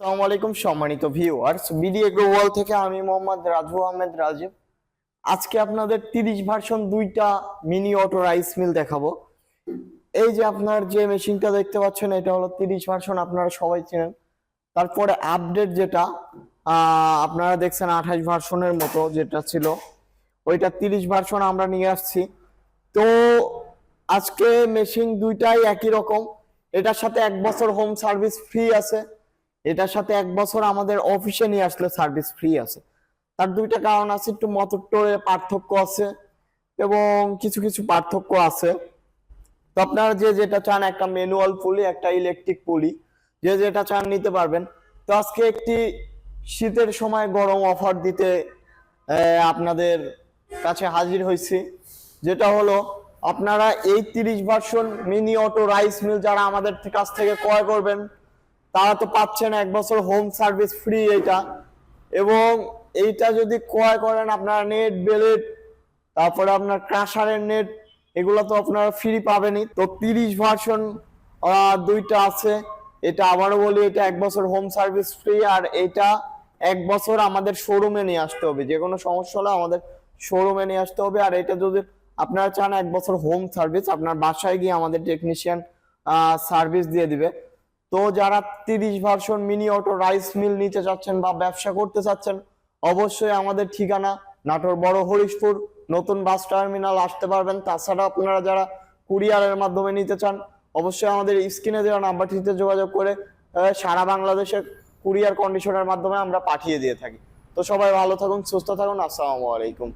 আসসালামু আলাইকুম সম্মানিত ভিউয়ার্স, বিডি এগ্রো ওয়ার্ল্ড থেকে আমি মোহাম্মদ রাজু আহমেদ রাজীব। আজকে আপনাদের 30 ভার্সন দুইটা মিনি অটো রাইস মিল দেখাবো। এই যে আপনার যে মেশিনটা দেখতে পাচ্ছেন, এটা হলো 30 ভার্সন, আপনারা সবাই চেনেন। তারপরে আপডেট যেটা আপনারা দেখছেন 28 ভার্সনের মতো যেটা ছিল, ওইটা 30 ভার্সন আমরা নিয়ে আসছি। তো আজকে মেশিন দুইটাই একই রকম। এটার সাথে 1 বছর হোম সার্ভিস ফ্রি আছে, এটার সাথে 1 বছর আমাদের অফিসে নিয়ে আসলে সার্ভিস ফ্রি আছে। তার দুইটা কারণ আছে, একটু মোটরে পার্থক্য আছে এবং কিছু কিছু পার্থক্য আছে। তো আপনারা যে যেটা চান, একটা ম্যানুয়াল পুলি, একটা ইলেকট্রিক পুলি, যে যেটা চান নিতে পারবেন। তো আজকে একটি শীতের সময় গরম অফার দিতে আপনাদের কাছে হাজির হয়েছি, যেটা হলো আপনারা এই 30 version mini auto rice mill যারা আমাদের কাছ থেকে ক্রয় করবেন, তারা তো পাচ্ছেন 1 বছর হোম সার্ভিস ফ্রি এটা। এবং এইটা যদি ক্রয় করেন, আপনার নেট বেলেট, তারপরে আপনার ক্রাশারের নেট, এগুলো তো আপনারা ফ্রি পাবেনই। তো 30 ভার্সন দুইটা আছে। এটা আবারও বলি, এটা 1 বছর হোম সার্ভিস ফ্রি, আর এটা 1 বছর আমাদের শোরুমে নিয়ে আসতে হবে। যে কোনো সমস্যা হলে আমাদের শোরুমে নিয়ে আসতে হবে। আর এটা যদি আপনারা চান 1 বছর হোম সার্ভিস, আপনার বাসায় গিয়ে আমাদের টেকনিশিয়ান সার্ভিস দিয়ে দিবে। তো যারা 30 version mini auto rice mill নিতে চাচ্ছেন বা ব্যবসা করতে চাচ্ছেন, অবশ্যই আমাদের ঠিকানা নাটোর বড় হরিশপুর নতুন বাস টার্মিনাল আসতে পারবেন। তাছাড়া আপনারা যারা কুরিয়ারের মাধ্যমে নিতে চান, অবশ্যই আমাদের স্ক্রিনে দেওয়া নাম্বারটিতে যোগাযোগ করে সারা বাংলাদেশের কুরিয়ার কন্ডিশনের মাধ্যমে আমরা পাঠিয়ে দিয়ে থাকি। তো সবাই ভালো থাকুন, সুস্থ থাকুন। আসসালামু আলাইকুম।